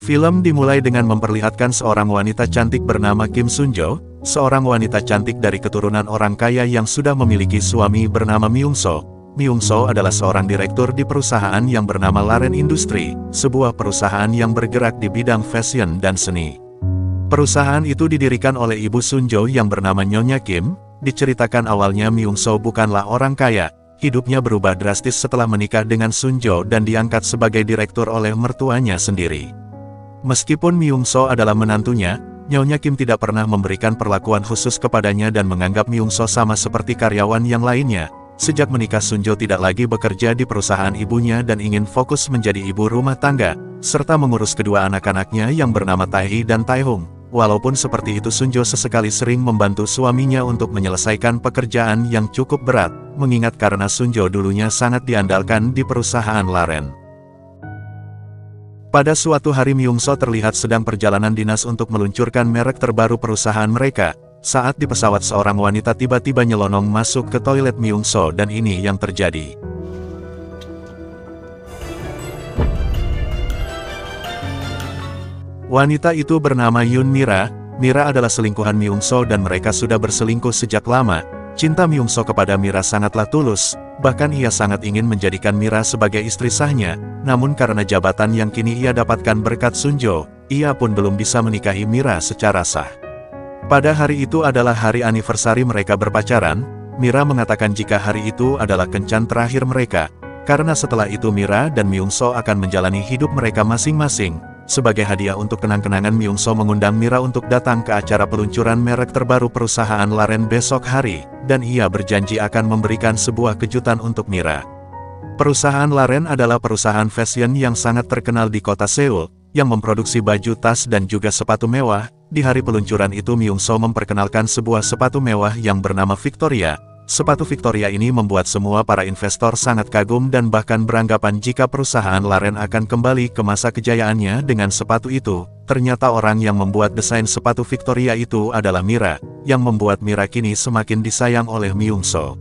Film dimulai dengan memperlihatkan seorang wanita cantik bernama Kim Sunjo, seorang wanita cantik dari keturunan orang kaya yang sudah memiliki suami bernama Myung-so. Myung-so adalah seorang direktur di perusahaan yang bernama Laren Industry, sebuah perusahaan yang bergerak di bidang fashion dan seni. Perusahaan itu didirikan oleh ibu Sunjo yang bernama Nyonya Kim. Diceritakan awalnya Myung-so bukanlah orang kaya, hidupnya berubah drastis setelah menikah dengan Sunjo dan diangkat sebagai direktur oleh mertuanya sendiri. Meskipun Myung-so adalah menantunya, Nyonya Kim tidak pernah memberikan perlakuan khusus kepadanya dan menganggap Myung-so sama seperti karyawan yang lainnya. Sejak menikah Sunjo tidak lagi bekerja di perusahaan ibunya dan ingin fokus menjadi ibu rumah tangga, serta mengurus kedua anak-anaknya yang bernama Tae-hee dan Tae-hung. Walaupun seperti itu Sunjo sesekali sering membantu suaminya untuk menyelesaikan pekerjaan yang cukup berat, mengingat karena Sunjo dulunya sangat diandalkan di perusahaan Laren. Pada suatu hari Myung-so terlihat sedang perjalanan dinas untuk meluncurkan merek terbaru perusahaan mereka. Saat di pesawat seorang wanita tiba-tiba nyelonong masuk ke toilet Myung-so dan ini yang terjadi. Wanita itu bernama Yoon Mira. Mira adalah selingkuhan Myung-so dan mereka sudah berselingkuh sejak lama. Cinta Myung-so kepada Mira sangatlah tulus, bahkan ia sangat ingin menjadikan Mira sebagai istri sahnya. Namun karena jabatan yang kini ia dapatkan berkat Sunjo, ia pun belum bisa menikahi Mira secara sah. Pada hari itu adalah hari anniversary mereka berpacaran. Mira mengatakan jika hari itu adalah kencan terakhir mereka, karena setelah itu Mira dan Myung-so akan menjalani hidup mereka masing-masing. Sebagai hadiah untuk kenang-kenangan Myung-so mengundang Mira untuk datang ke acara peluncuran merek terbaru perusahaan Laren besok hari, dan ia berjanji akan memberikan sebuah kejutan untuk Mira. Perusahaan Laren adalah perusahaan fashion yang sangat terkenal di kota Seoul, yang memproduksi baju, tas dan juga sepatu mewah. Di hari peluncuran itu Myung-so memperkenalkan sebuah sepatu mewah yang bernama Victoria. Sepatu Victoria ini membuat semua para investor sangat kagum dan bahkan beranggapan jika perusahaan Laren akan kembali ke masa kejayaannya dengan sepatu itu. Ternyata orang yang membuat desain sepatu Victoria itu adalah Mira, yang membuat Mira kini semakin disayang oleh Myung-so.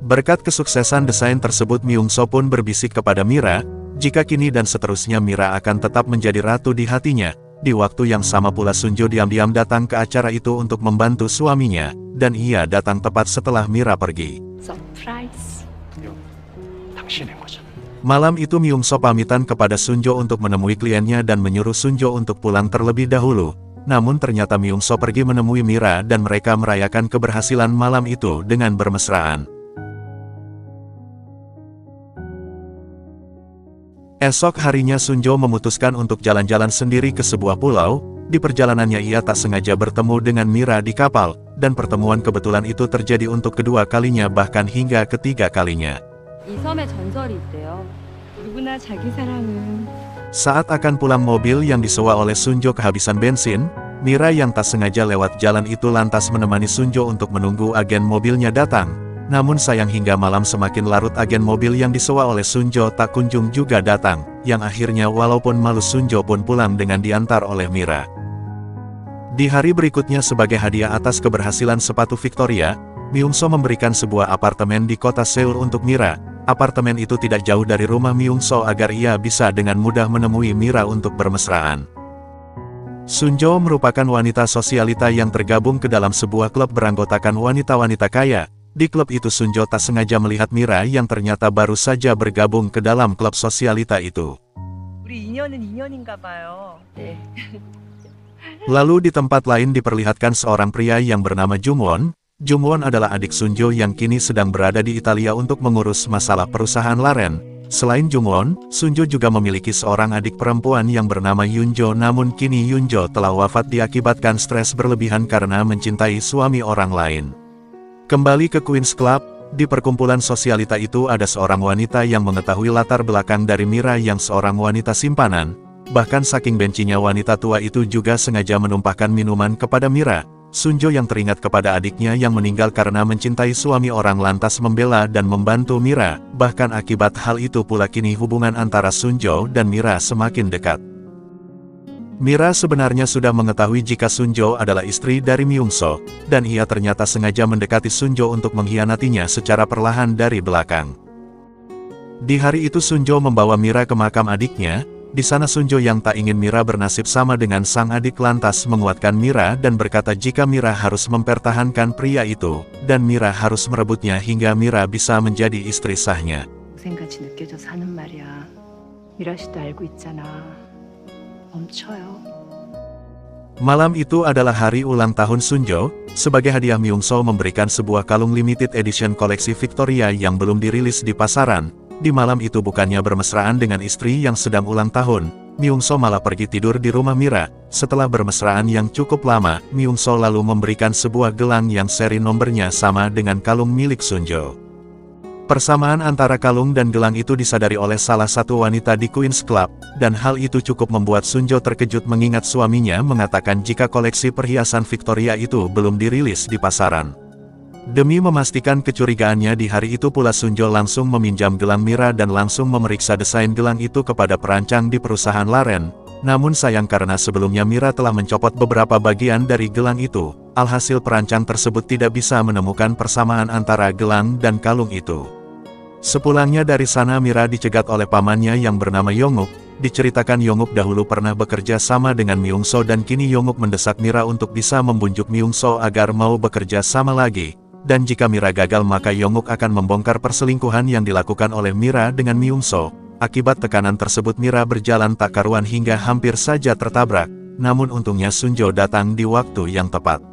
Berkat kesuksesan desain tersebut Myung-so pun berbisik kepada Mira, jika kini dan seterusnya Mira akan tetap menjadi ratu di hatinya. Di waktu yang sama pula Sunjo diam-diam datang ke acara itu untuk membantu suaminya, dan ia datang tepat setelah Mira pergi. Surprise. Malam itu Myung-so pamitan kepada Sunjo untuk menemui kliennya dan menyuruh Sunjo untuk pulang terlebih dahulu. Namun ternyata Myung-so pergi menemui Mira dan mereka merayakan keberhasilan malam itu dengan bermesraan. Esok harinya Sunjo memutuskan untuk jalan-jalan sendiri ke sebuah pulau. Di perjalanannya ia tak sengaja bertemu dengan Mira di kapal, dan pertemuan kebetulan itu terjadi untuk kedua kalinya bahkan hingga ketiga kalinya. Saat akan pulang mobil yang disewa oleh Sunjo kehabisan bensin, Mira yang tak sengaja lewat jalan itu lantas menemani Sunjo untuk menunggu agen mobilnya datang. Namun sayang hingga malam semakin larut agen mobil yang disewa oleh Sunjo tak kunjung juga datang, yang akhirnya walaupun malu Sunjo pun pulang dengan diantar oleh Mira. Di hari berikutnya sebagai hadiah atas keberhasilan sepatu Victoria, Myung-so memberikan sebuah apartemen di kota Seoul untuk Mira. Apartemen itu tidak jauh dari rumah Myung-so agar ia bisa dengan mudah menemui Mira untuk bermesraan. Sunjo merupakan wanita sosialita yang tergabung ke dalam sebuah klub beranggotakan wanita-wanita kaya. Di klub itu Sunjo tak sengaja melihat Mira yang ternyata baru saja bergabung ke dalam klub sosialita itu. Lalu di tempat lain diperlihatkan seorang pria yang bernama Jungwon. Jungwon adalah adik Sunjo yang kini sedang berada di Italia untuk mengurus masalah perusahaan Laren. Selain Jungwon, Sunjo juga memiliki seorang adik perempuan yang bernama Yunjo, namun kini Yunjo telah wafat diakibatkan stres berlebihan karena mencintai suami orang lain. Kembali ke Queen's Club, di perkumpulan sosialita itu ada seorang wanita yang mengetahui latar belakang dari Mira yang seorang wanita simpanan. Bahkan saking bencinya wanita tua itu juga sengaja menumpahkan minuman kepada Mira. Sunjo yang teringat kepada adiknya yang meninggal karena mencintai suami orang lantas membela dan membantu Mira. Bahkan akibat hal itu pula kini hubungan antara Sunjo dan Mira semakin dekat. Mira sebenarnya sudah mengetahui jika Sunjo adalah istri dari Myung-so, dan ia ternyata sengaja mendekati Sunjo untuk mengkhianatinya secara perlahan dari belakang. Di hari itu Sunjo membawa Mira ke makam adiknya. Di sana Sunjo yang tak ingin Mira bernasib sama dengan sang adik lantas menguatkan Mira dan berkata jika Mira harus mempertahankan pria itu, dan Mira harus merebutnya hingga Mira bisa menjadi istri sahnya. 동생같이 느껴져서 하는 말이야. 미라 씨도 알고 있잖아. 멈춰요. Malam itu adalah hari ulang tahun Sunjo. Sebagai hadiah Myung-soo memberikan sebuah kalung limited edition koleksi Victoria yang belum dirilis di pasaran. Di malam itu bukannya bermesraan dengan istri yang sedang ulang tahun, Myung-soo malah pergi tidur di rumah Mira. Setelah bermesraan yang cukup lama, Myung-soo lalu memberikan sebuah gelang yang seri nomornya sama dengan kalung milik Sunjo. Persamaan antara kalung dan gelang itu disadari oleh salah satu wanita di Queen's Club, dan hal itu cukup membuat Sunjo terkejut mengingat suaminya mengatakan jika koleksi perhiasan Victoria itu belum dirilis di pasaran. Demi memastikan kecurigaannya di hari itu pula Sunjo langsung meminjam gelang Mira dan langsung memeriksa desain gelang itu kepada perancang di perusahaan Laren. Namun sayang karena sebelumnya Mira telah mencopot beberapa bagian dari gelang itu, alhasil perancang tersebut tidak bisa menemukan persamaan antara gelang dan kalung itu. Sepulangnya dari sana Mira dicegat oleh pamannya yang bernama Yonguk. Diceritakan Yonguk dahulu pernah bekerja sama dengan Myung-soo dan kini Yonguk mendesak Mira untuk bisa membujuk Myung-soo agar mau bekerja sama lagi. Dan jika Mira gagal maka Yonguk akan membongkar perselingkuhan yang dilakukan oleh Mira dengan Myung-soo. Akibat tekanan tersebut Mira berjalan tak karuan hingga hampir saja tertabrak. Namun untungnya Sunjo datang di waktu yang tepat.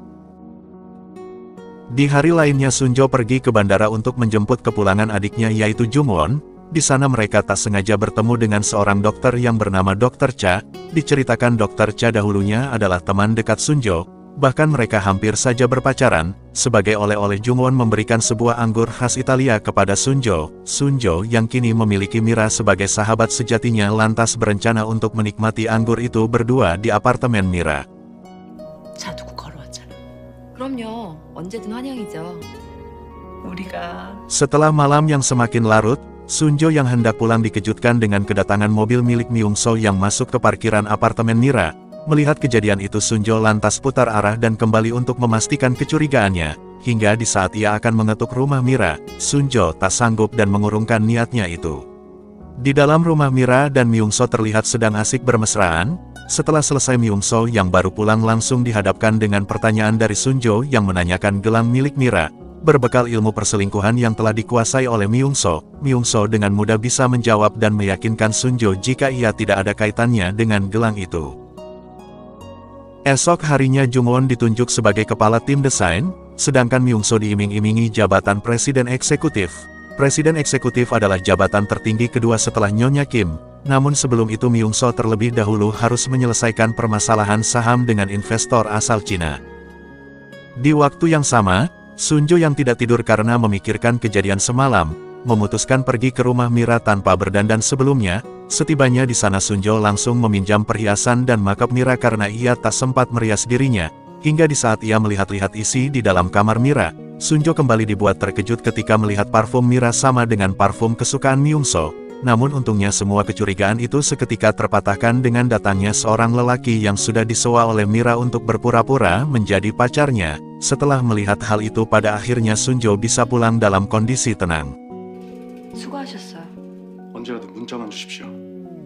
Di hari lainnya Sunjo pergi ke bandara untuk menjemput kepulangan adiknya yaitu Jungwon. Di sana mereka tak sengaja bertemu dengan seorang dokter yang bernama Dr. Cha. Diceritakan Dr. Cha dahulunya adalah teman dekat Sunjo. Bahkan mereka hampir saja berpacaran. Sebagai oleh-oleh Jungwon memberikan sebuah anggur khas Italia kepada Sunjo. Sunjo yang kini memiliki Mira sebagai sahabat sejatinya lantas berencana untuk menikmati anggur itu berdua di apartemen Mira. 차 두고 걸어왔잖아. 그럼요. 언제든 환영이죠. 우리가 Setelah malam yang semakin larut, Sunjo yang hendak pulang dikejutkan dengan kedatangan mobil milik Myung-soo yang masuk ke parkiran apartemen Mira. Melihat kejadian itu Sunjo lantas putar arah dan kembali untuk memastikan kecurigaannya. Hingga di saat ia akan mengetuk rumah Mira, Sunjo tak sanggup dan mengurungkan niatnya itu. Di dalam rumah Mira dan Myung-soo terlihat sedang asik bermesraan. Setelah selesai Myung-soo yang baru pulang langsung dihadapkan dengan pertanyaan dari Sunjo yang menanyakan gelang milik Mira. Berbekal ilmu perselingkuhan yang telah dikuasai oleh Myung-soo, Myung-soo dengan mudah bisa menjawab dan meyakinkan Sunjo jika ia tidak ada kaitannya dengan gelang itu. Esok harinya Jungwon ditunjuk sebagai kepala tim desain, sedangkan Myung-soo diiming-imingi jabatan presiden eksekutif. Presiden eksekutif adalah jabatan tertinggi kedua setelah Nyonya Kim. Namun sebelum itu Myung-soo terlebih dahulu harus menyelesaikan permasalahan saham dengan investor asal Cina. Di waktu yang sama, Sunjo yang tidak tidur karena memikirkan kejadian semalam, memutuskan pergi ke rumah Mira tanpa berdandan sebelumnya. Setibanya di sana Sunjo langsung meminjam perhiasan dan makeup Mira karena ia tak sempat merias dirinya. Hingga di saat ia melihat-lihat isi di dalam kamar Mira, Sunjo kembali dibuat terkejut ketika melihat parfum Mira sama dengan parfum kesukaan Myung-soo. Namun untungnya semua kecurigaan itu seketika terpatahkan dengan datangnya seorang lelaki yang sudah disewa oleh Mira untuk berpura-pura menjadi pacarnya. Setelah melihat hal itu pada akhirnya Sunjo bisa pulang dalam kondisi tenang. 수고하셨어요. 언제라도 문자만 주십시오.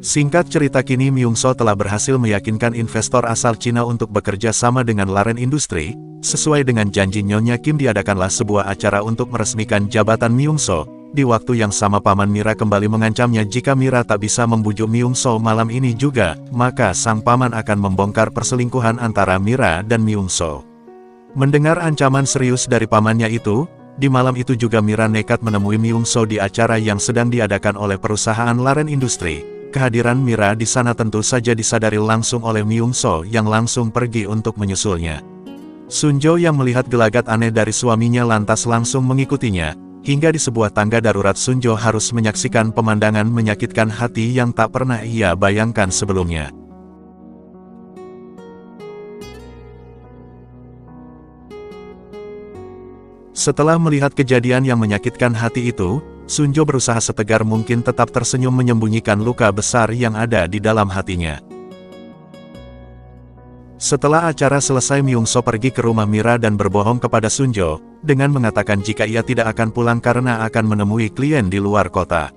Singkat cerita kini Myung-soo telah berhasil meyakinkan investor asal Cina untuk bekerja sama dengan Laren Industri. Sesuai dengan janji Nyonya Kim diadakanlah sebuah acara untuk meresmikan jabatan Myung-soo. Di waktu yang sama paman Mira kembali mengancamnya jika Mira tak bisa membujuk Myung-soo malam ini juga, maka sang paman akan membongkar perselingkuhan antara Mira dan Myung-soo. Mendengar ancaman serius dari pamannya itu, di malam itu juga Mira nekat menemui Myung-soo di acara yang sedang diadakan oleh perusahaan Laren Industri. Kehadiran Mira di sana tentu saja disadari langsung oleh Myung-soo yang langsung pergi untuk menyusulnya. Sunjo yang melihat gelagat aneh dari suaminya lantas langsung mengikutinya. Hingga di sebuah tangga darurat Sunjo harus menyaksikan pemandangan menyakitkan hati yang tak pernah ia bayangkan sebelumnya. Setelah melihat kejadian yang menyakitkan hati itu, Sunjo berusaha setegar mungkin tetap tersenyum menyembunyikan luka besar yang ada di dalam hatinya. Setelah acara selesai Myung-soo pergi ke rumah Mira dan berbohong kepada Sunjo, dengan mengatakan jika ia tidak akan pulang karena akan menemui klien di luar kota.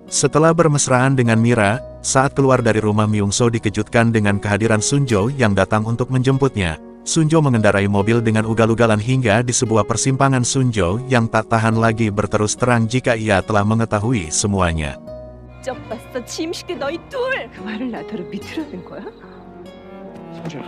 Setelah bermesraan dengan Mira, saat keluar dari rumah Myung-so dikejutkan dengan kehadiran Sunjo yang datang untuk menjemputnya. Sunjo mengendarai mobil dengan ugal-ugalan hingga di sebuah persimpangan. Sunjo yang tak tahan lagi berterus terang jika ia telah mengetahui semuanya. 쩍 봤어 침식대 너희 둘. 그 말을 나더러 믿으라는 거야? 성주야.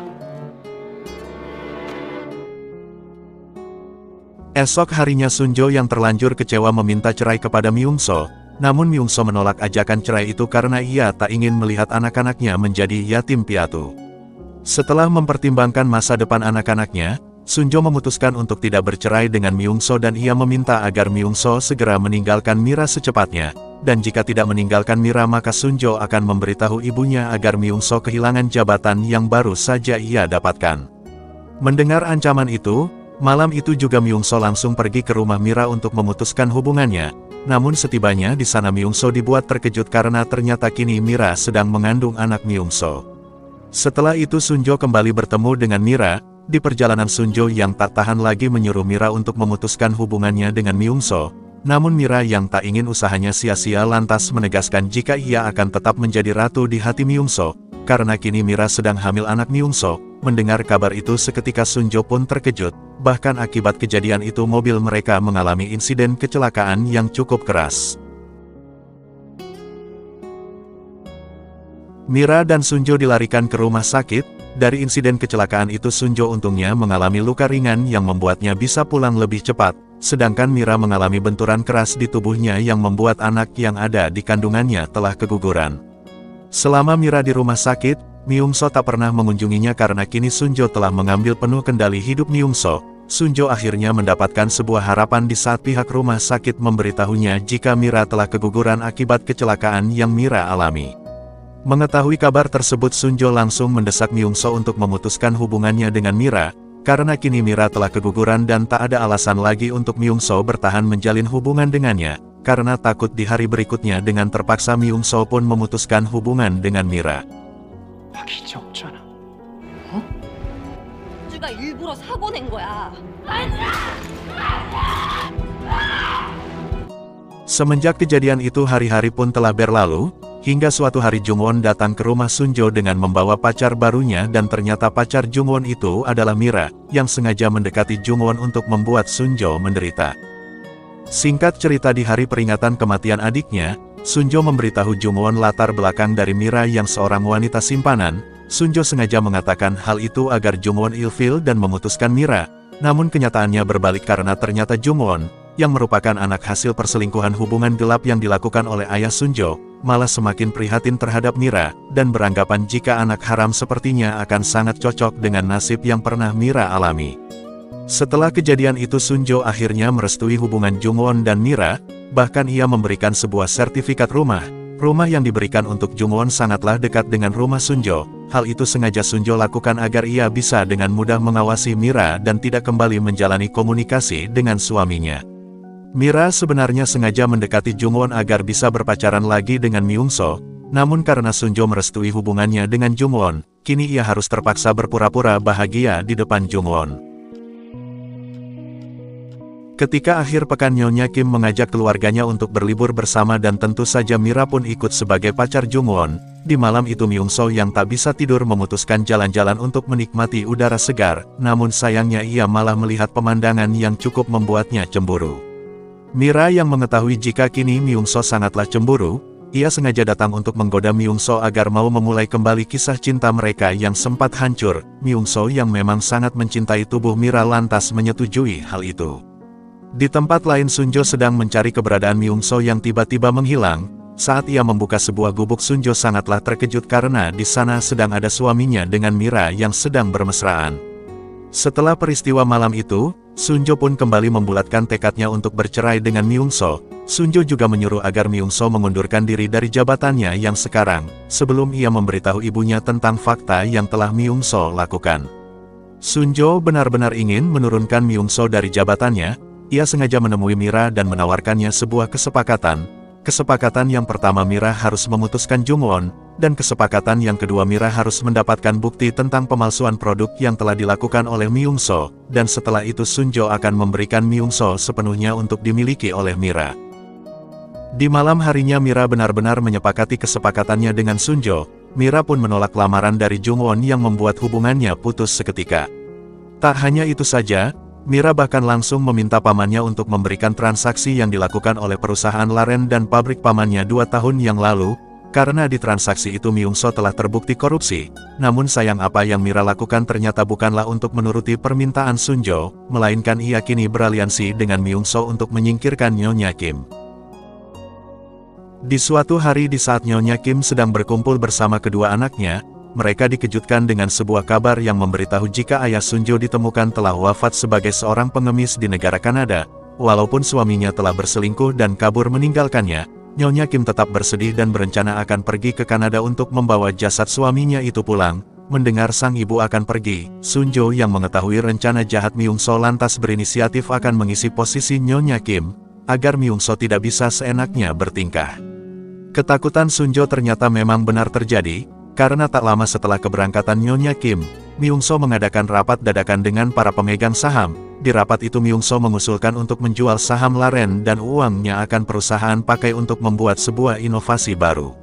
Esok harinya Sunjo yang terlanjur kecewa meminta cerai kepada Myung-so. Namun Myung-so menolak ajakan cerai itu karena ia tak ingin melihat anak-anaknya menjadi yatim piatu. Setelah mempertimbangkan masa depan anak-anaknya, Sunjo memutuskan untuk tidak bercerai dengan Myung-so dan ia meminta agar Myung-so segera meninggalkan Mira secepatnya. Dan jika tidak meninggalkan Mira maka Sunjo akan memberitahu ibunya agar Myung-so kehilangan jabatan yang baru saja ia dapatkan. Mendengar ancaman itu, malam itu juga Myung-so langsung pergi ke rumah Mira untuk memutuskan hubungannya. Namun setibanya di sana Myung-so dibuat terkejut karena ternyata kini Mira sedang mengandung anak Myung-so. Setelah itu Sunjo kembali bertemu dengan Mira. Di perjalanan Sunjo yang tak tahan lagi menyuruh Mira untuk memutuskan hubungannya dengan Myung-so. Namun Mira yang tak ingin usahanya sia-sia lantas menegaskan jika ia akan tetap menjadi ratu di hati Myung-so. Karena kini Mira sedang hamil anak Myung-so. Mendengar kabar itu seketika Sunjo pun terkejut. Bahkan akibat kejadian itu mobil mereka mengalami insiden kecelakaan yang cukup keras. Mira dan Sunjo dilarikan ke rumah sakit. Dari insiden kecelakaan itu Sunjo untungnya mengalami luka ringan yang membuatnya bisa pulang lebih cepat. Sedangkan Mira mengalami benturan keras di tubuhnya yang membuat anak yang ada di kandungannya telah keguguran. Selama Mira di rumah sakit, Myung-so tak pernah mengunjunginya karena kini Sunjo telah mengambil penuh kendali hidup Myung-so. Sunjo akhirnya mendapatkan sebuah harapan di saat pihak rumah sakit memberitahunya jika Mira telah keguguran akibat kecelakaan yang Mira alami. Mengetahui kabar tersebut Sunjo langsung mendesak Myung-so untuk memutuskan hubungannya dengan Mira, karena kini Mira telah keguguran dan tak ada alasan lagi untuk Myung-so bertahan menjalin hubungan dengannya, karena takut di hari berikutnya dengan terpaksa Myung-so pun memutuskan hubungan dengan Mira. 확이 이제 없잖아. 주가 일부러 사고 낸 거야. Semenjak kejadian itu hari-hari pun telah berlalu, hingga suatu hari Jungwon datang ke rumah Sunjo dengan membawa pacar barunya dan ternyata pacar Jungwon itu adalah Mira, yang sengaja mendekati Jungwon untuk membuat Sunjo menderita. Singkat cerita di hari peringatan kematian adiknya, Sunjo memberitahu Jungwon latar belakang dari Mira yang seorang wanita simpanan. Sunjo sengaja mengatakan hal itu agar Jungwon ilfil dan memutuskan Mira, namun kenyataannya berbalik karena ternyata Jungwon, yang merupakan anak hasil perselingkuhan hubungan gelap yang dilakukan oleh ayah Sunjo, malah semakin prihatin terhadap Mira, dan beranggapan jika anak haram sepertinya akan sangat cocok dengan nasib yang pernah Mira alami. Setelah kejadian itu Sunjo akhirnya merestui hubungan Jungwon dan Mira, bahkan ia memberikan sebuah sertifikat rumah. Rumah yang diberikan untuk Jungwon sangatlah dekat dengan rumah Sunjo. Hal itu sengaja Sunjo lakukan agar ia bisa dengan mudah mengawasi Mira dan tidak kembali menjalani komunikasi dengan suaminya. Mira sebenarnya sengaja mendekati Jungwon agar bisa berpacaran lagi dengan Myung-so, namun karena Sunjo merestui hubungannya dengan Jungwon, kini ia harus terpaksa berpura-pura bahagia di depan Jungwon. Ketika akhir pekan Nyonya Kim mengajak keluarganya untuk berlibur bersama dan tentu saja Mira pun ikut sebagai pacar Jungwon. Di malam itu Myung-so yang tak bisa tidur memutuskan jalan-jalan untuk menikmati udara segar, namun sayangnya ia malah melihat pemandangan yang cukup membuatnya cemburu. Mira yang mengetahui jika kini Myung-so sangatlah cemburu, ia sengaja datang untuk menggoda Myung-so agar mau memulai kembali kisah cinta mereka yang sempat hancur. Myung-so yang memang sangat mencintai tubuh Mira lantas menyetujui hal itu. Di tempat lain Sunjo sedang mencari keberadaan Myung-so yang tiba-tiba menghilang. Saat ia membuka sebuah gubuk Sunjo sangatlah terkejut karena di sana sedang ada suaminya dengan Mira yang sedang bermesraan. Setelah peristiwa malam itu, Sunjo pun kembali membulatkan tekadnya untuk bercerai dengan Myung-so. Sunjo juga menyuruh agar Myung-so mengundurkan diri dari jabatannya yang sekarang, sebelum ia memberitahu ibunya tentang fakta yang telah Myung-so lakukan. Sunjo benar-benar ingin menurunkan Myung-so dari jabatannya. Ia sengaja menemui Mira dan menawarkannya sebuah kesepakatan. Kesepakatan yang pertama Mira harus memutuskan Jungwon, dan kesepakatan yang kedua Mira harus mendapatkan bukti tentang pemalsuan produk yang telah dilakukan oleh Myung-so, dan setelah itu Sunjo akan memberikan Myung-so sepenuhnya untuk dimiliki oleh Mira. Di malam harinya Mira benar-benar menyepakati kesepakatannya dengan Sunjo. Mira pun menolak lamaran dari Jungwon yang membuat hubungannya putus seketika. Tak hanya itu saja, Mira bahkan langsung meminta pamannya untuk memberikan transaksi yang dilakukan oleh perusahaan Laren dan pabrik pamannya 2 tahun yang lalu, karena di transaksi itu Myung-so telah terbukti korupsi. Namun sayang apa yang Mira lakukan ternyata bukanlah untuk menuruti permintaan Sunjo, melainkan ia kini beraliansi dengan Myung-so untuk menyingkirkan Nyonya Kim. Di suatu hari di saat Nyonya Kim sedang berkumpul bersama kedua anaknya, mereka dikejutkan dengan sebuah kabar yang memberitahu jika ayah Sunjo ditemukan telah wafat sebagai seorang pengemis di negara Kanada. Walaupun suaminya telah berselingkuh dan kabur meninggalkannya, Nyonya Kim tetap bersedih dan berencana akan pergi ke Kanada untuk membawa jasad suaminya itu pulang. Mendengar sang ibu akan pergi, Sunjo yang mengetahui rencana jahat Myung-so lantas berinisiatif akan mengisi posisi Nyonya Kim, agar Myung-so tidak bisa seenaknya bertingkah. Ketakutan Sunjo ternyata memang benar terjadi, karena tak lama setelah keberangkatan Nyonya Kim, Myung-so mengadakan rapat dadakan dengan para pemegang saham. Di rapat itu Myung-so mengusulkan untuk menjual saham Laren dan uangnya akan perusahaan pakai untuk membuat sebuah inovasi baru.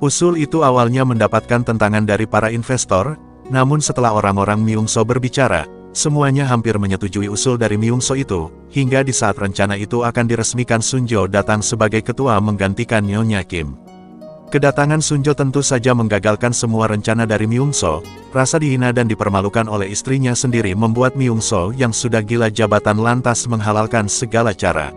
Usul itu awalnya mendapatkan tentangan dari para investor, namun setelah orang-orang Myung-so berbicara, semuanya hampir menyetujui usul dari Myung-so itu, hingga di saat rencana itu akan diresmikan Sunjo datang sebagai ketua menggantikan Nyonya Kim. Kedatangan Sunjo tentu saja menggagalkan semua rencana dari Myung-so. Rasa dihina dan dipermalukan oleh istrinya sendiri membuat Myung-so yang sudah gila jabatan lantas menghalalkan segala cara.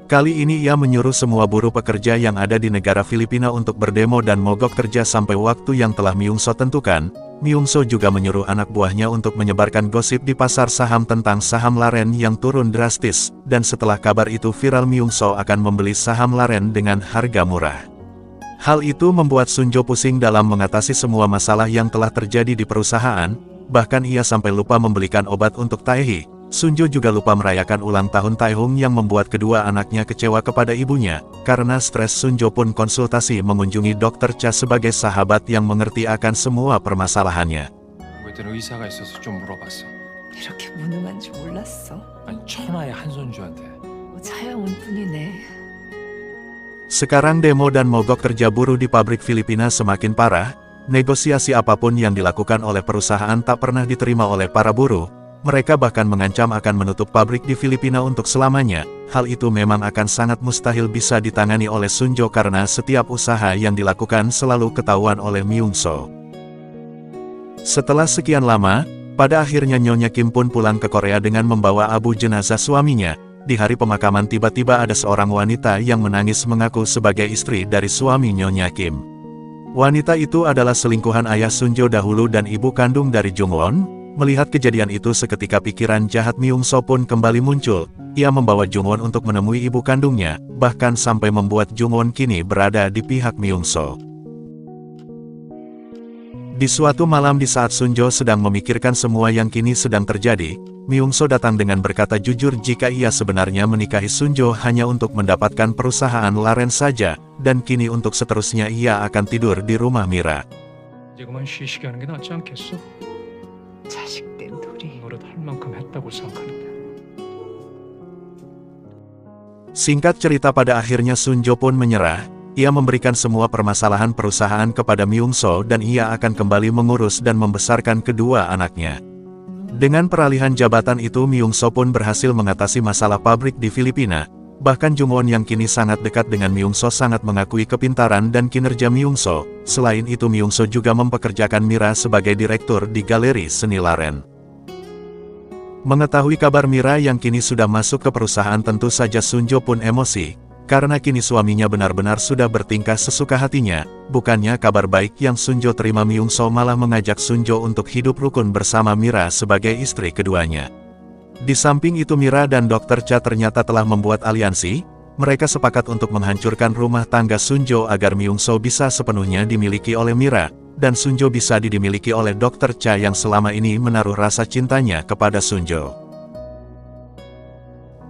Kali ini ia menyuruh semua buruh pekerja yang ada di negara Filipina untuk berdemo dan mogok kerja sampai waktu yang telah Myung-so tentukan. Myung-so juga menyuruh anak buahnya untuk menyebarkan gosip di pasar saham tentang saham Laren yang turun drastis, dan setelah kabar itu viral Myung-so akan membeli saham Laren dengan harga murah. Hal itu membuat Sunjo pusing dalam mengatasi semua masalah yang telah terjadi di perusahaan, bahkan ia sampai lupa membelikan obat untuk Taehi. Sunjo juga lupa merayakan ulang tahun Taehong yang membuat kedua anaknya kecewa kepada ibunya. Karena stres Sunjo pun konsultasi mengunjungi Dr. Cha sebagai sahabat yang mengerti akan semua permasalahannya. 외에는 의사가 있어서 좀 물어봤어. 이렇게 무능한 줄 몰랐어. 아니 천하의 한손주한테. 차영은 뿐이네. Sekarang demo dan mogok kerja buruh di pabrik Filipina semakin parah. Negosiasi apapun yang dilakukan oleh perusahaan tak pernah diterima oleh para buruh. Mereka bahkan mengancam akan menutup pabrik di Filipina untuk selamanya. Hal itu memang akan sangat mustahil bisa ditangani oleh Sunjo karena setiap usaha yang dilakukan selalu ketahuan oleh Myung-so. Setelah sekian lama, pada akhirnya Nyonya Kim pun pulang ke Korea dengan membawa abu jenazah suaminya. Di hari pemakaman tiba-tiba ada seorang wanita yang menangis mengaku sebagai istri dari suami Nyonya Kim. Wanita itu adalah selingkuhan ayah Sunjo dahulu dan ibu kandung dari Jungwon. Melihat kejadian itu seketika pikiran jahat Myung-so pun kembali muncul. Ia membawa Jungwon untuk menemui ibu kandungnya, bahkan sampai membuat Jungwon kini berada di pihak Myung-so. Di suatu malam di saat Sunjo sedang memikirkan semua yang kini sedang terjadi, Myung-so datang dengan berkata jujur jika ia sebenarnya menikahi Sunjo hanya untuk mendapatkan perusahaan Laren saja, dan kini untuk seterusnya ia akan tidur di rumah Mira. 이제 그만 쉬시게 하는 게 낫지 않겠어? 자식된 둘이. 노릇 할 만큼 했다고 생각하는데. Singkat cerita pada akhirnya Sunjo pun menyerah. Ia memberikan semua permasalahan perusahaan kepada Myung-so dan ia akan kembali mengurus dan membesarkan kedua anaknya. Dengan peralihan jabatan itu Myung-so pun berhasil mengatasi masalah pabrik di Filipina. Bahkan Jungwon yang kini sangat dekat dengan Myung-so sangat mengakui kepintaran dan kinerja Myung-so. Selain itu Myung-so juga mempekerjakan Mira sebagai direktur di galeri seni Laren. Mengetahui kabar Mira yang kini sudah masuk ke perusahaan tentu saja Sunjo pun emosi. Karena kini suaminya benar-benar sudah bertingkah sesuka hatinya. Bukannya kabar baik yang Sunjo terima Myung-so malah mengajak Sunjo untuk hidup rukun bersama Mira sebagai istri keduanya. Di samping itu Mira dan Dr. Cha ternyata telah membuat aliansi. Mereka sepakat untuk menghancurkan rumah tangga Sunjo agar Myung-so bisa sepenuhnya dimiliki oleh Mira, dan Sunjo bisa dimiliki oleh Dr. Cha yang selama ini menaruh rasa cintanya kepada Sunjo.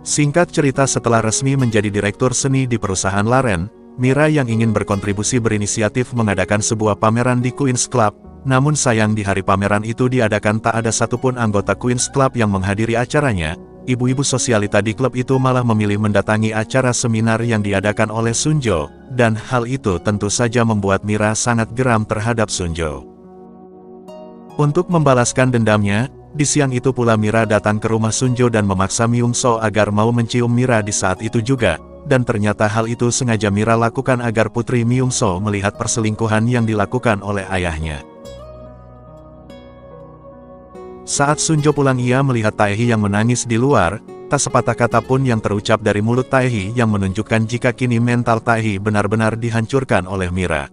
Singkat cerita setelah resmi menjadi direktur seni di perusahaan Laren, Mira yang ingin berkontribusi berinisiatif mengadakan sebuah pameran di Queen's Club. Namun sayang di hari pameran itu diadakan tak ada satupun anggota Queen's Club yang menghadiri acaranya. ibu-ibu sosialita di klub itu malah memilih mendatangi acara seminar yang diadakan oleh Sunjo, dan hal itu tentu saja membuat Mira sangat geram terhadap Sunjo. Untuk membalaskan dendamnya, di siang itu pula Mira datang ke rumah Sunjo dan memaksa Myung-so agar mau mencium Mira di saat itu juga, dan ternyata hal itu sengaja Mira lakukan agar putri Myung-so melihat perselingkuhan yang dilakukan oleh ayahnya. Saat Sunjo pulang ia melihat Taehi yang menangis di luar, tak sepatah kata pun yang terucap dari mulut Taehi yang menunjukkan jika kini mental Taehi benar-benar dihancurkan oleh Mira.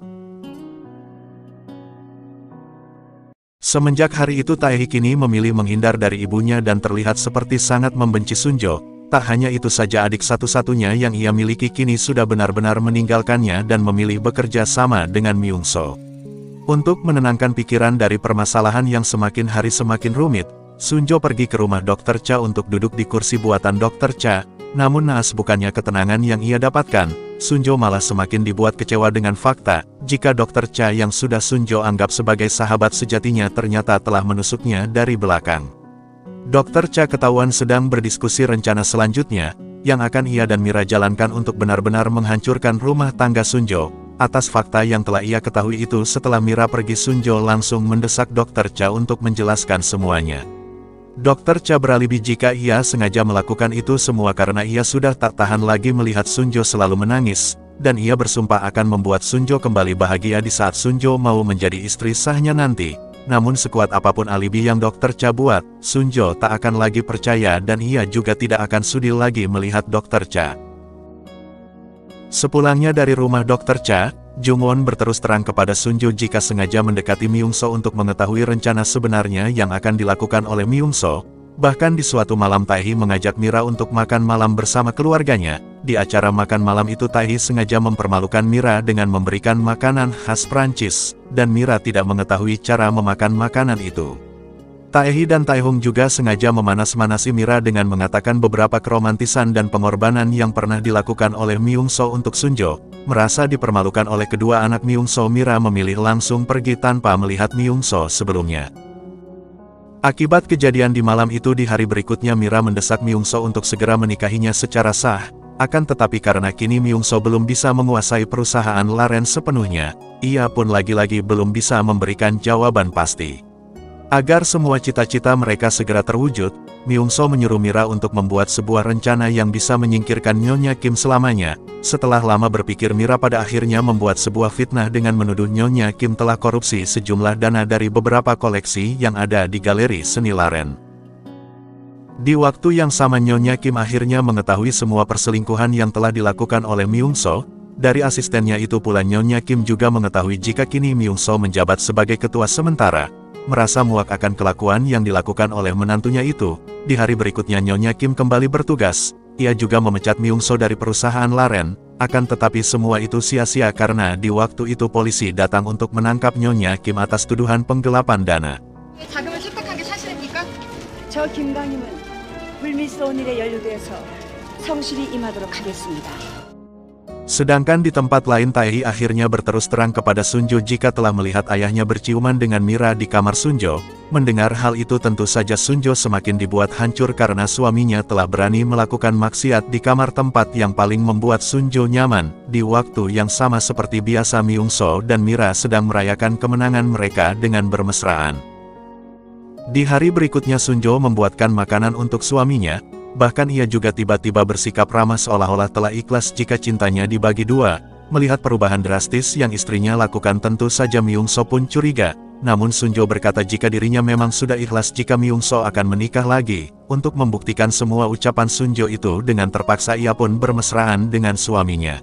Semenjak hari itu Taehi kini memilih menghindar dari ibunya dan terlihat seperti sangat membenci Sunjo. Tak hanya itu saja, adik satu-satunya yang ia miliki kini sudah benar-benar meninggalkannya dan memilih bekerja sama dengan Myung-so. Untuk menenangkan pikiran dari permasalahan yang semakin hari semakin rumit, Sunjo pergi ke rumah Dr. Cha untuk duduk di kursi buatan Dr. Cha, namun naas bukannya ketenangan yang ia dapatkan, Sunjo malah semakin dibuat kecewa dengan fakta, jika Dr. Cha yang sudah Sunjo anggap sebagai sahabat sejatinya ternyata telah menusuknya dari belakang. Dr. Cha ketahuan sedang berdiskusi rencana selanjutnya, yang akan ia dan Mira jalankan untuk benar-benar menghancurkan rumah tangga Sunjo. Atas fakta yang telah ia ketahui itu setelah Mira pergi, Sunjo langsung mendesak Dr. Cha untuk menjelaskan semuanya. Dr. Cha beralibi jika ia sengaja melakukan itu semua karena ia sudah tak tahan lagi melihat Sunjo selalu menangis, dan ia bersumpah akan membuat Sunjo kembali bahagia di saat Sunjo mau menjadi istri sahnya nanti. Namun sekuat apapun alibi yang Dr. Cha buat, Sunjo tak akan lagi percaya dan ia juga tidak akan sudi lagi melihat Dr. Cha. Sepulangnya dari rumah Dr. Cha, Jungwon berterus terang kepada Sunjo jika sengaja mendekati Myung-so untuk mengetahui rencana sebenarnya yang akan dilakukan oleh Myung-so. Bahkan di suatu malam Taehi mengajak Mira untuk makan malam bersama keluarganya. Di acara makan malam itu Taehi sengaja mempermalukan Mira dengan memberikan makanan khas Prancis, dan Mira tidak mengetahui cara memakan makanan itu. Taehi dan Taehong juga sengaja memanas-manasi Mira dengan mengatakan beberapa keromantisan dan pengorbanan yang pernah dilakukan oleh Myung-so untuk Sunjo. Merasa dipermalukan oleh kedua anak Myung-so, Mira memilih langsung pergi tanpa melihat Myung-so sebelumnya. Akibat kejadian di malam itu, di hari berikutnya Mira mendesak Myung-so untuk segera menikahinya secara sah. Akan tetapi karena kini Myung-so belum bisa menguasai perusahaan Laren sepenuhnya, ia pun lagi-lagi belum bisa memberikan jawaban pasti. Agar semua cita-cita mereka segera terwujud, Myung-so menyuruh Mira untuk membuat sebuah rencana yang bisa menyingkirkan Nyonya Kim selamanya. Setelah lama berpikir, Mira pada akhirnya membuat sebuah fitnah dengan menuduh Nyonya Kim telah korupsi sejumlah dana dari beberapa koleksi yang ada di galeri seni Laren. Di waktu yang sama Nyonya Kim akhirnya mengetahui semua perselingkuhan yang telah dilakukan oleh Myung-so. Dari asistennya itu pula Nyonya Kim juga mengetahui jika kini Myung-so menjabat sebagai ketua sementara. Merasa muak akan kelakuan yang dilakukan oleh menantunya itu, di hari berikutnya Nyonya Kim kembali bertugas. Ia juga memecat Myung-so dari perusahaan Laren, akan tetapi semua itu sia-sia karena di waktu itu polisi datang untuk menangkap Nyonya Kim atas tuduhan penggelapan dana. 자금을 수탁한 게 사실입니까? 저 김강임은 불미스러운 일에 연루되어서 성실히 임하도록 하겠습니다. Sedangkan di tempat lain Taehi akhirnya berterus terang kepada Sunjo jika telah melihat ayahnya berciuman dengan Mira di kamar Sunjo. Mendengar hal itu tentu saja Sunjo semakin dibuat hancur karena suaminya telah berani melakukan maksiat di kamar tempat yang paling membuat Sunjo nyaman. Di waktu yang sama seperti biasa Myung-so dan Mira sedang merayakan kemenangan mereka dengan bermesraan. Di hari berikutnya Sunjo membuatkan makanan untuk suaminya. Bahkan ia juga tiba-tiba bersikap ramah seolah-olah telah ikhlas jika cintanya dibagi dua. Melihat perubahan drastis yang istrinya lakukan tentu saja Myung-so pun curiga. Namun Sunjo berkata jika dirinya memang sudah ikhlas jika Myung-so akan menikah lagi. Untuk membuktikan semua ucapan Sunjo itu dengan terpaksa ia pun bermesraan dengan suaminya.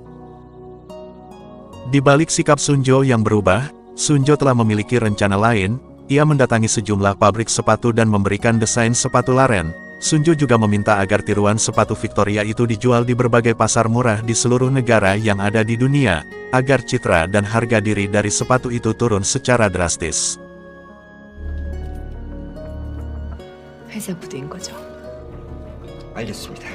Di balik sikap Sunjo yang berubah, Sunjo telah memiliki rencana lain. Ia mendatangi sejumlah pabrik sepatu dan memberikan desain sepatu Laren. Sunjo juga meminta agar tiruan sepatu Victoria itu dijual di berbagai pasar murah di seluruh negara yang ada di dunia, agar citra dan harga diri dari sepatu itu turun secara drastis. 회사 부대인 거죠. 알겠습니다.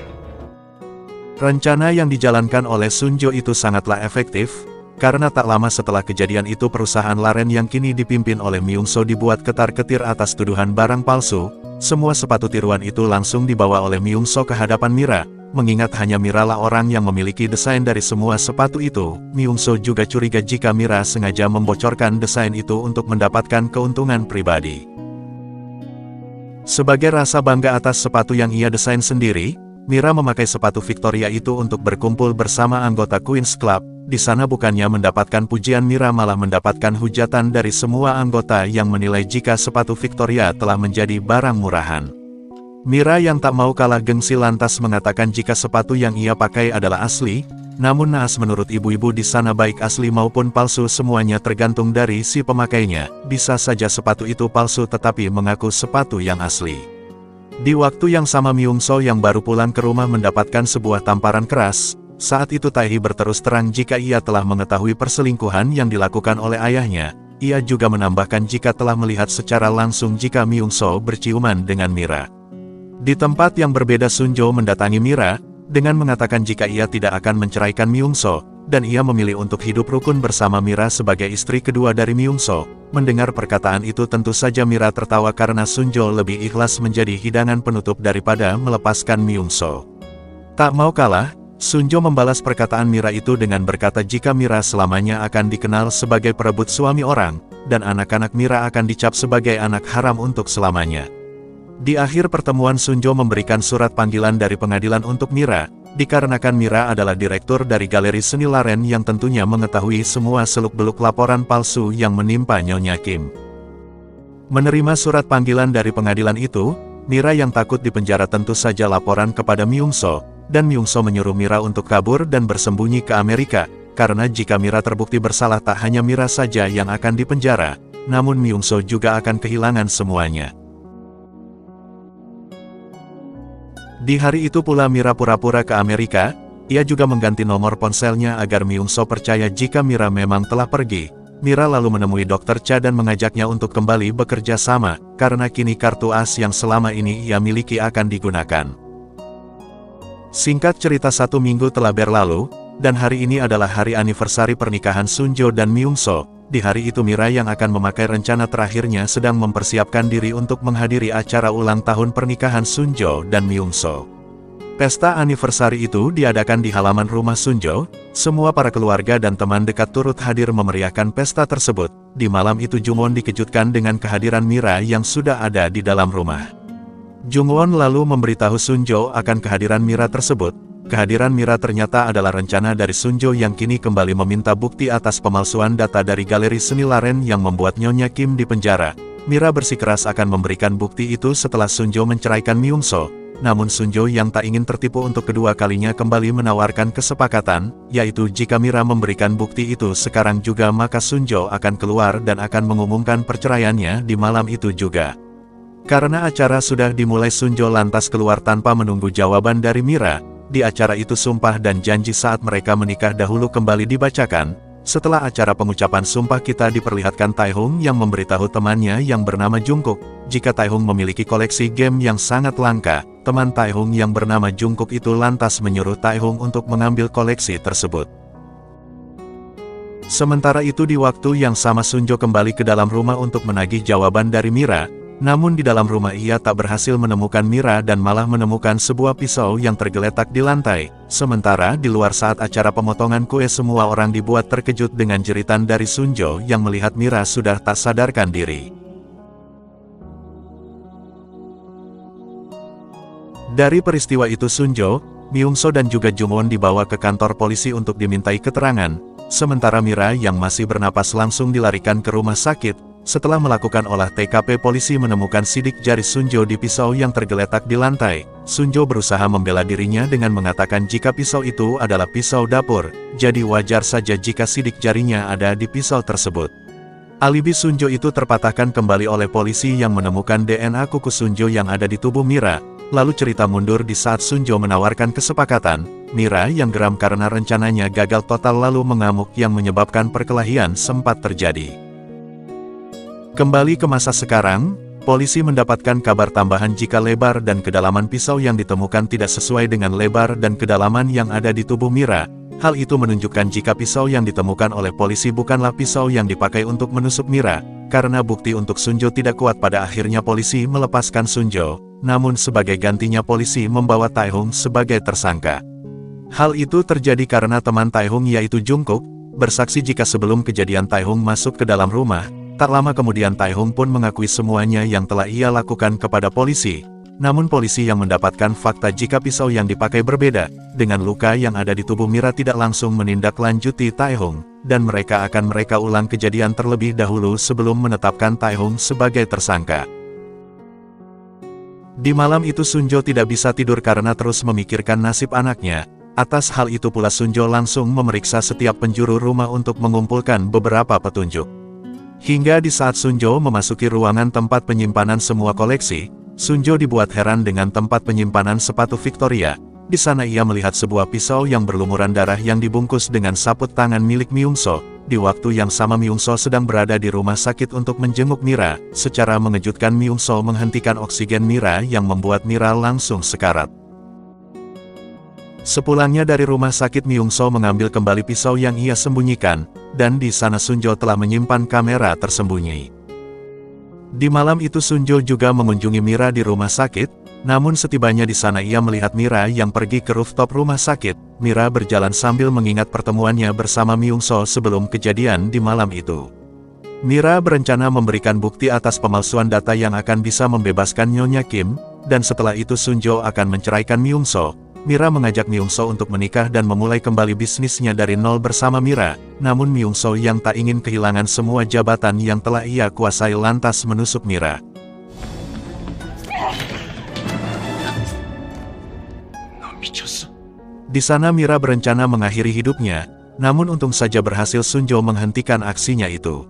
Rencana yang dijalankan oleh Sunjo itu sangatlah efektif. Karena tak lama setelah kejadian itu perusahaan Laren yang kini dipimpin oleh Myung-soo dibuat ketar-ketir atas tuduhan barang palsu. Semua sepatu tiruan itu langsung dibawa oleh Myung-soo ke hadapan Mira. Mengingat hanya Mira lah orang yang memiliki desain dari semua sepatu itu, Myung-soo juga curiga jika Mira sengaja membocorkan desain itu untuk mendapatkan keuntungan pribadi. Sebagai rasa bangga atas sepatu yang ia desain sendiri, Mira memakai sepatu Victoria itu untuk berkumpul bersama anggota Queen's Club. Di sana bukannya mendapatkan pujian, Mira malah mendapatkan hujatan dari semua anggota yang menilai jika sepatu Victoria telah menjadi barang murahan. Mira yang tak mau kalah gengsi lantas mengatakan jika sepatu yang ia pakai adalah asli, namun naas menurut ibu-ibu di sana baik asli maupun palsu semuanya tergantung dari si pemakainya. Bisa saja sepatu itu palsu tetapi mengaku sepatu yang asli. Di waktu yang sama Myung-soo yang baru pulang ke rumah mendapatkan sebuah tamparan keras. Saat itu Tae-hee berterus terang jika ia telah mengetahui perselingkuhan yang dilakukan oleh ayahnya. Ia juga menambahkan jika telah melihat secara langsung jika Myung-soo berciuman dengan Mira. Di tempat yang berbeda Sunjo mendatangi Mira, dengan mengatakan jika ia tidak akan menceraikan Myung-soo, dan ia memilih untuk hidup rukun bersama Mira sebagai istri kedua dari Myung-soo. Mendengar perkataan itu tentu saja Mira tertawa karena Sunjo lebih ikhlas menjadi hidangan penutup daripada melepaskan Myung-soo. Tak mau kalah, Sunjo membalas perkataan Mira itu dengan berkata jika Mira selamanya akan dikenal sebagai perebut suami orang, dan anak-anak Mira akan dicap sebagai anak haram untuk selamanya. Di akhir pertemuan Sunjo memberikan surat panggilan dari pengadilan untuk Mira, dikarenakan Mira adalah direktur dari galeri seni Laren yang tentunya mengetahui semua seluk-beluk laporan palsu yang menimpa Nyonya Kim. Menerima surat panggilan dari pengadilan itu, Mira yang takut dipenjara tentu saja laporan kepada Myung-soo, dan Myung-soo menyuruh Mira untuk kabur dan bersembunyi ke Amerika, karena jika Mira terbukti bersalah tak hanya Mira saja yang akan dipenjara, namun Myung-soo juga akan kehilangan semuanya. Di hari itu pula Mira pura-pura ke Amerika, ia juga mengganti nomor ponselnya agar Myung-soo percaya jika Mira memang telah pergi. Mira lalu menemui Dr. Cha dan mengajaknya untuk kembali bekerja sama, karena kini kartu as yang selama ini ia miliki akan digunakan. Singkat cerita 1 minggu telah berlalu, dan hari ini adalah hari anniversary pernikahan Sunjo dan Myung-soo. Di hari itu Mira yang akan memakai rencana terakhirnya sedang mempersiapkan diri untuk menghadiri acara ulang tahun pernikahan Sunjo dan Myung-soo. Pesta anniversary itu diadakan di halaman rumah Sunjo. Semua para keluarga dan teman dekat turut hadir memeriahkan pesta tersebut. Di malam itu Jungwon dikejutkan dengan kehadiran Mira yang sudah ada di dalam rumah. Jungwon lalu memberitahu Sunjo akan kehadiran Mira tersebut. Kehadiran Mira ternyata adalah rencana dari Sunjo yang kini kembali meminta bukti atas pemalsuan data dari galeri seni Laren yang membuat Nyonya Kim dipenjara. Mira bersikeras akan memberikan bukti itu setelah Sunjo menceraikan Myung-soo. Namun Sunjo yang tak ingin tertipu untuk kedua kalinya kembali menawarkan kesepakatan, yaitu jika Mira memberikan bukti itu sekarang juga maka Sunjo akan keluar dan akan mengumumkan perceraiannya di malam itu juga. Karena acara sudah dimulai Sunjo lantas keluar tanpa menunggu jawaban dari Mira. Di acara itu sumpah dan janji saat mereka menikah dahulu kembali dibacakan. Setelah acara pengucapan sumpah kita diperlihatkan Tae-hung yang memberitahu temannya yang bernama Jungkook, jika Tae-hung memiliki koleksi game yang sangat langka. Teman Tae-hung yang bernama Jungkook itu lantas menyuruh Tae-hung untuk mengambil koleksi tersebut. Sementara itu di waktu yang sama Sunjo kembali ke dalam rumah untuk menagih jawaban dari Mira. Namun di dalam rumah ia tak berhasil menemukan Mira dan malah menemukan sebuah pisau yang tergeletak di lantai. Sementara di luar saat acara pemotongan kue semua orang dibuat terkejut dengan jeritan dari Sunjo yang melihat Mira sudah tak sadarkan diri. Dari peristiwa itu Sunjo, Myung-soo dan juga Jungwon dibawa ke kantor polisi untuk dimintai keterangan. Sementara Mira yang masih bernapas langsung dilarikan ke rumah sakit. Setelah melakukan olah TKP polisi menemukan sidik jari Sunjo di pisau yang tergeletak di lantai. Sunjo berusaha membela dirinya dengan mengatakan jika pisau itu adalah pisau dapur, jadi wajar saja jika sidik jarinya ada di pisau tersebut. Alibi Sunjo itu terpatahkan kembali oleh polisi yang menemukan DNA kuku Sunjo yang ada di tubuh Mira. Lalu cerita mundur di saat Sunjo menawarkan kesepakatan. Mira yang geram karena rencananya gagal total lalu mengamuk yang menyebabkan perkelahian sempat terjadi. Kembali ke masa sekarang, polisi mendapatkan kabar tambahan jika lebar dan kedalaman pisau yang ditemukan tidak sesuai dengan lebar dan kedalaman yang ada di tubuh Mira. Hal itu menunjukkan jika pisau yang ditemukan oleh polisi bukanlah pisau yang dipakai untuk menusuk Mira. Karena bukti untuk Sunjo tidak kuat, pada akhirnya polisi melepaskan Sunjo, namun sebagai gantinya polisi membawa Tae-hung sebagai tersangka. Hal itu terjadi karena teman Tae-hung yaitu Jungkook, bersaksi jika sebelum kejadian Tae-hung masuk ke dalam rumah, tak lama kemudian Tae-hung pun mengakui semuanya yang telah ia lakukan kepada polisi. Namun polisi yang mendapatkan fakta jika pisau yang dipakai berbeda, dengan luka yang ada di tubuh Mira tidak langsung menindaklanjuti Tae-hung, dan mereka akan ulang kejadian terlebih dahulu sebelum menetapkan Tae-hung sebagai tersangka. Di malam itu Sunjo tidak bisa tidur karena terus memikirkan nasib anaknya. Atas hal itu pula Sunjo langsung memeriksa setiap penjuru rumah untuk mengumpulkan beberapa petunjuk. Hingga di saat Sunjo memasuki ruangan tempat penyimpanan semua koleksi, Sunjo dibuat heran dengan tempat penyimpanan sepatu Victoria. Di sana ia melihat sebuah pisau yang berlumuran darah yang dibungkus dengan saput tangan milik Myungso. Di waktu yang sama Myungso sedang berada di rumah sakit untuk menjenguk Mira. Secara mengejutkan Myungso menghentikan oksigen Mira yang membuat Mira langsung sekarat. Sepulangnya dari rumah sakit Myungso mengambil kembali pisau yang ia sembunyikan, dan di sana Sunjo telah menyimpan kamera tersembunyi. Di malam itu Sunjo juga mengunjungi Mira di rumah sakit, namun setibanya di sana ia melihat Mira yang pergi ke rooftop rumah sakit. Mira berjalan sambil mengingat pertemuannya bersama Myungso sebelum kejadian di malam itu. Mira berencana memberikan bukti atas pemalsuan data yang akan bisa membebaskan Nyonya Kim, dan setelah itu Sunjo akan menceraikan Myungso. Mira mengajak Myungso untuk menikah dan memulai kembali bisnisnya dari nol bersama Mira, namun Myungso yang tak ingin kehilangan semua jabatan yang telah ia kuasai lantas menusuk Mira. Di sana Mira berencana mengakhiri hidupnya, namun untung saja berhasil Sunjo menghentikan aksinya itu.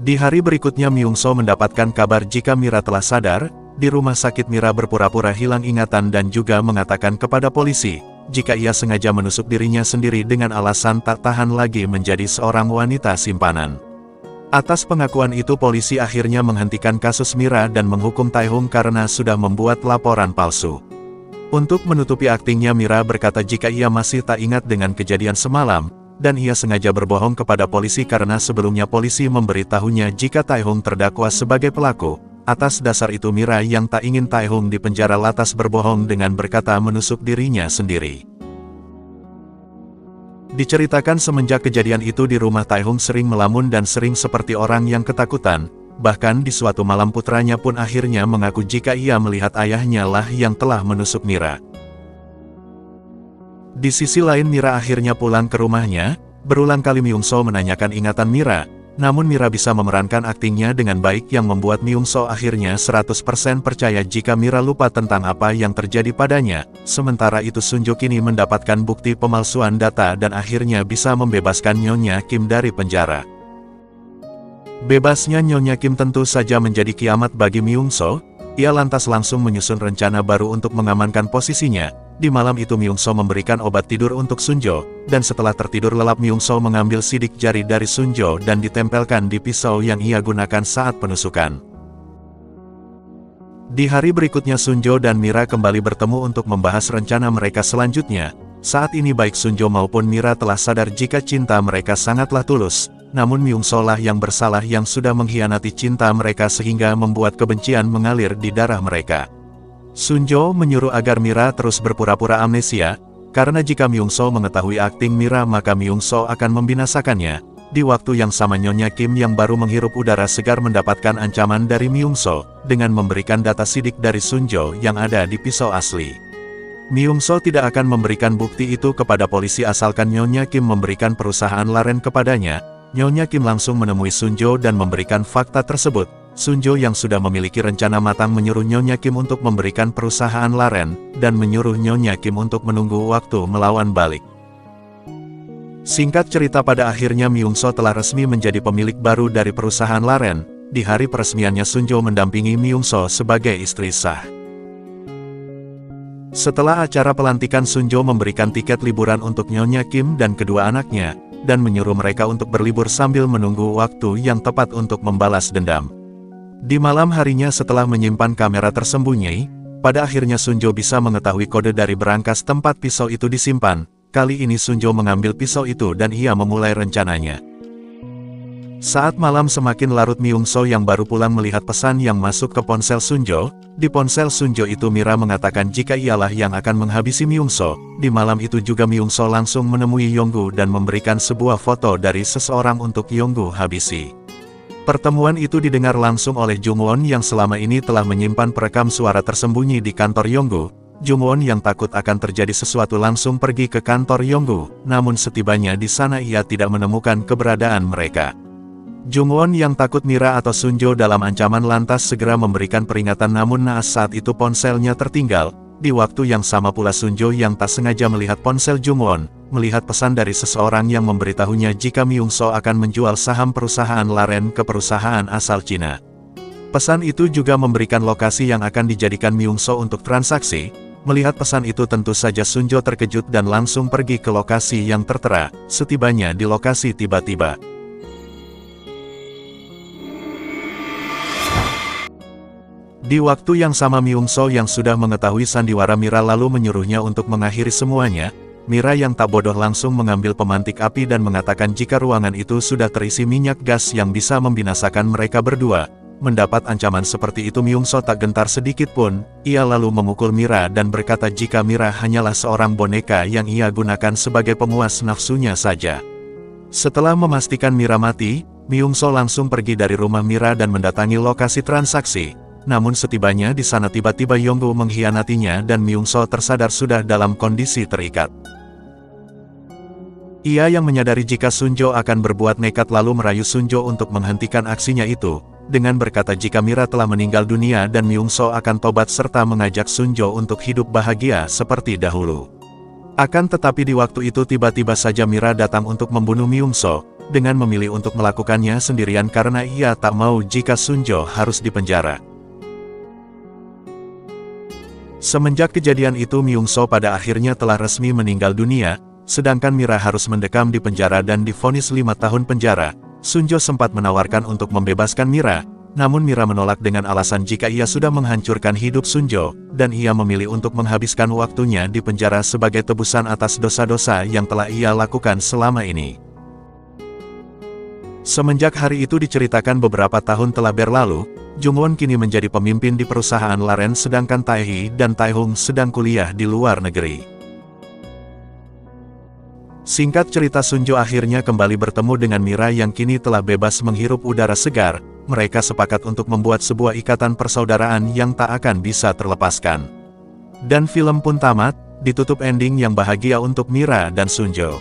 Di hari berikutnya Myungso mendapatkan kabar jika Mira telah sadar. Di rumah sakit Mira berpura-pura hilang ingatan dan juga mengatakan kepada polisi, jika ia sengaja menusuk dirinya sendiri dengan alasan tak tahan lagi menjadi seorang wanita simpanan. Atas pengakuan itu polisi akhirnya menghentikan kasus Mira dan menghukum Tae-hung karena sudah membuat laporan palsu. Untuk menutupi aktingnya Mira berkata jika ia masih tak ingat dengan kejadian semalam, dan ia sengaja berbohong kepada polisi karena sebelumnya polisi memberitahunya jika Tae-hung terdakwa sebagai pelaku. Atas dasar itu Mira yang tak ingin Tae-hung di penjara lantas berbohong dengan berkata menusuk dirinya sendiri. Diceritakan semenjak kejadian itu di rumah Tae-hung sering melamun dan sering seperti orang yang ketakutan, bahkan di suatu malam putranya pun akhirnya mengaku jika ia melihat ayahnya lah yang telah menusuk Mira. Di sisi lain Mira akhirnya pulang ke rumahnya, berulang kali Myungso menanyakan ingatan Mira. Namun Mira bisa memerankan aktingnya dengan baik yang membuat Myungso akhirnya 100% percaya jika Mira lupa tentang apa yang terjadi padanya. Sementara itu Sunjo kini mendapatkan bukti pemalsuan data dan akhirnya bisa membebaskan Nyonya Kim dari penjara. Bebasnya Nyonya Kim tentu saja menjadi kiamat bagi Myungso. Ia lantas langsung menyusun rencana baru untuk mengamankan posisinya. Di malam itu Myungso memberikan obat tidur untuk Sunjo, dan setelah tertidur lelap Myungso mengambil sidik jari dari Sunjo dan ditempelkan di pisau yang ia gunakan saat penusukan. Di hari berikutnya Sunjo dan Mira kembali bertemu untuk membahas rencana mereka selanjutnya. Saat ini baik Sunjo maupun Mira telah sadar jika cinta mereka sangatlah tulus, namun Myungso lah yang bersalah yang sudah mengkhianati cinta mereka sehingga membuat kebencian mengalir di darah mereka. Sunjo menyuruh agar Mira terus berpura-pura amnesia, karena jika Myungso mengetahui akting Mira maka Myungso akan membinasakannya. Di waktu yang sama Nyonya Kim yang baru menghirup udara segar mendapatkan ancaman dari Myungso, dengan memberikan data sidik dari Sunjo yang ada di pisau asli. Myungso tidak akan memberikan bukti itu kepada polisi asalkan Nyonya Kim memberikan perusahaan laren kepadanya. Nyonya Kim langsung menemui Sunjo dan memberikan fakta tersebut. Sunjo yang sudah memiliki rencana matang menyuruh Nyonya Kim untuk memberikan perusahaan laren, dan menyuruh Nyonya Kim untuk menunggu waktu melawan balik. Singkat cerita pada akhirnya Myungso telah resmi menjadi pemilik baru dari perusahaan laren. Di hari peresmiannya Sunjo mendampingi Myungso sebagai istri sah. Setelah acara pelantikan Sunjo memberikan tiket liburan untuk Nyonya Kim dan kedua anaknya, dan menyuruh mereka untuk berlibur sambil menunggu waktu yang tepat untuk membalas dendam. Di malam harinya setelah menyimpan kamera tersembunyi, pada akhirnya Sunjo bisa mengetahui kode dari berangkas tempat pisau itu disimpan. Kali ini Sunjo mengambil pisau itu dan ia memulai rencananya. Saat malam semakin larut, Myung-soo yang baru pulang melihat pesan yang masuk ke ponsel Sunjo. Di ponsel Sunjo itu Mira mengatakan jika ialah yang akan menghabisi Myung-soo. Di malam itu juga Myung-soo langsung menemui Yonggu dan memberikan sebuah foto dari seseorang untuk Yonggu habisi. Pertemuan itu didengar langsung oleh Jungwon yang selama ini telah menyimpan perekam suara tersembunyi di kantor Yonggu. Jungwon yang takut akan terjadi sesuatu langsung pergi ke kantor Yonggu, namun setibanya di sana ia tidak menemukan keberadaan mereka. Jungwon yang takut Mira atau Sunjo dalam ancaman lantas segera memberikan peringatan, namun naas saat itu ponselnya tertinggal. Di waktu yang sama pula Sunjo yang tak sengaja melihat ponsel Jungwon, melihat pesan dari seseorang yang memberitahunya jika Myung-soo akan menjual saham perusahaan Laren ke perusahaan asal Cina. Pesan itu juga memberikan lokasi yang akan dijadikan Myung-soo untuk transaksi. Melihat pesan itu tentu saja Sunjo terkejut dan langsung pergi ke lokasi yang tertera. Setibanya di lokasi tiba-tiba di waktu yang sama Myung-soo yang sudah mengetahui sandiwara Mira lalu menyuruhnya untuk mengakhiri semuanya. Mira yang tak bodoh langsung mengambil pemantik api dan mengatakan jika ruangan itu sudah terisi minyak gas yang bisa membinasakan mereka berdua. Mendapat ancaman seperti itu Myung-soo tak gentar sedikit pun. Ia lalu memukul Mira dan berkata jika Mira hanyalah seorang boneka yang ia gunakan sebagai pemuas nafsunya saja. Setelah memastikan Mira mati, Myung-soo langsung pergi dari rumah Mira dan mendatangi lokasi transaksi. Namun setibanya di sana tiba-tiba Yonggu mengkhianatinya dan Myung-soo tersadar sudah dalam kondisi terikat. Ia yang menyadari jika Sunjo akan berbuat nekat lalu merayu Sunjo untuk menghentikan aksinya itu, dengan berkata jika Mira telah meninggal dunia dan Myung-soo akan tobat serta mengajak Sunjo untuk hidup bahagia seperti dahulu. Akan tetapi di waktu itu tiba-tiba saja Mira datang untuk membunuh Myung-soo, dengan memilih untuk melakukannya sendirian karena ia tak mau jika Sunjo harus dipenjara. Semenjak kejadian itu Myung-soo pada akhirnya telah resmi meninggal dunia, sedangkan Mira harus mendekam di penjara dan divonis 5 tahun penjara. Sunjo sempat menawarkan untuk membebaskan Mira, namun Mira menolak dengan alasan jika ia sudah menghancurkan hidup Sunjo, dan ia memilih untuk menghabiskan waktunya di penjara sebagai tebusan atas dosa-dosa yang telah ia lakukan selama ini. Semenjak hari itu diceritakan beberapa tahun telah berlalu, Jungwon kini menjadi pemimpin di perusahaan Laren sedangkan Taehi dan Taehung sedang kuliah di luar negeri. Singkat cerita Sunjo akhirnya kembali bertemu dengan Mira yang kini telah bebas menghirup udara segar. Mereka sepakat untuk membuat sebuah ikatan persaudaraan yang tak akan bisa terlepaskan. Dan film pun tamat, ditutup ending yang bahagia untuk Mira dan Sunjo.